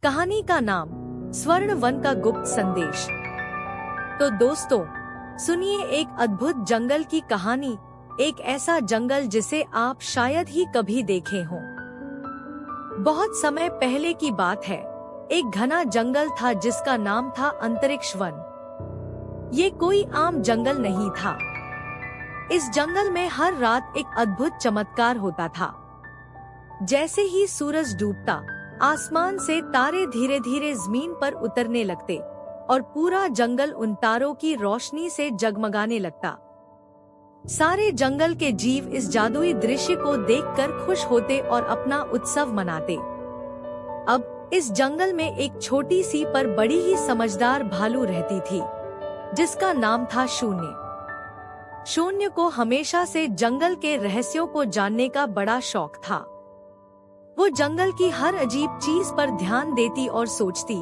कहानी का नाम स्वर्ण वन का गुप्त संदेश। तो दोस्तों, सुनिए एक अद्भुत जंगल की कहानी। एक ऐसा जंगल जिसे आप शायद ही कभी देखे हों। बहुत समय पहले की बात है। एक घना जंगल था जिसका नाम था अंतरिक्ष वन। ये कोई आम जंगल नहीं था। इस जंगल में हर रात एक अद्भुत चमत्कार होता था। जैसे ही सूरज डूबता, आसमान से तारे धीरे धीरे जमीन पर उतरने लगते और पूरा जंगल उन तारों की रोशनी से जगमगाने लगता। सारे जंगल के जीव इस जादुई दृश्य को देखकर खुश होते और अपना उत्सव मनाते। अब इस जंगल में एक छोटी सी पर बड़ी ही समझदार भालू रहती थी, जिसका नाम था शून्य। शून्य को हमेशा से जंगल के रहस्यों को जानने का बड़ा शौक था। वो जंगल की हर अजीब चीज पर ध्यान देती और सोचती,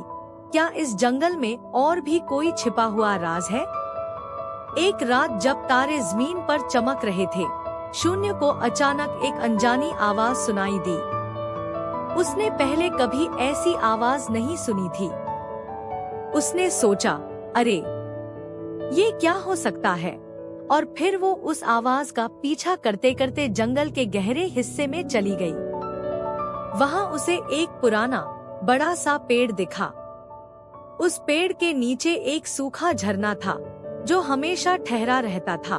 क्या इस जंगल में और भी कोई छिपा हुआ राज है। एक रात जब तारे जमीन पर चमक रहे थे, शून्य को अचानक एक अनजानी आवाज सुनाई दी। उसने पहले कभी ऐसी आवाज नहीं सुनी थी। उसने सोचा, अरे ये क्या हो सकता है, और फिर वो उस आवाज का पीछा करते करते जंगल के गहरे हिस्से में चली गई। वहाँ उसे एक पुराना बड़ा सा पेड़ दिखा। उस पेड़ के नीचे एक सूखा झरना था जो हमेशा ठहरा रहता था,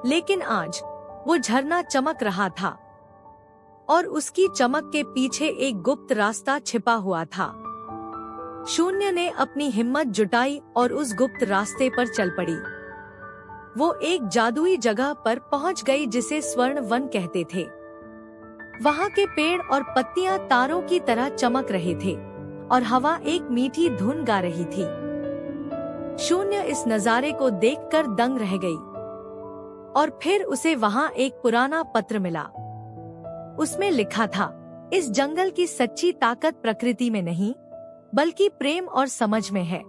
लेकिन आज वो झरना चमक रहा था और उसकी चमक के पीछे एक गुप्त रास्ता छिपा हुआ था। शून्य ने अपनी हिम्मत जुटाई और उस गुप्त रास्ते पर चल पड़ी। वो एक जादुई जगह पर पहुंच गई जिसे स्वर्ण वन कहते थे। वहाँ के पेड़ और पत्तियां तारों की तरह चमक रहे थे और हवा एक मीठी धुन गा रही थी। शून्य इस नजारे को देखकर दंग रह गई और फिर उसे वहाँ एक पुराना पत्र मिला। उसमें लिखा था, इस जंगल की सच्ची ताकत प्रकृति में नहीं, बल्कि प्रेम और समझ में है।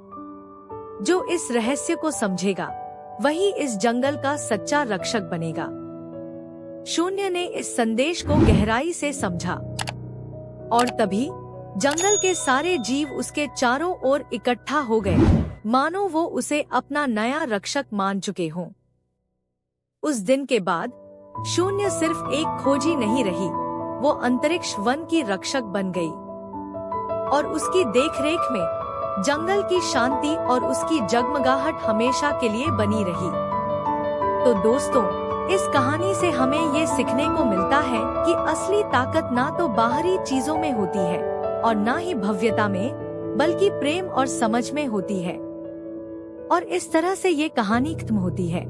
जो इस रहस्य को समझेगा, वही इस जंगल का सच्चा रक्षक बनेगा। शून्य ने इस संदेश को गहराई से समझा और तभी जंगल के सारे जीव उसके चारों ओर इकट्ठा हो गए, मानो वो उसे अपना नया रक्षक मान चुके हों। उस दिन के बाद शून्य सिर्फ एक खोजी नहीं रही, वो अंतरिक्ष वन की रक्षक बन गई और उसकी देखरेख में जंगल की शांति और उसकी जगमगाहट हमेशा के लिए बनी रही। तो दोस्तों, इस कहानी से हमें ये सीखने को मिलता है कि असली ताकत ना तो बाहरी चीजों में होती है और ना ही भव्यता में, बल्कि प्रेम और समझ में होती है। और इस तरह से ये कहानी खत्म होती है।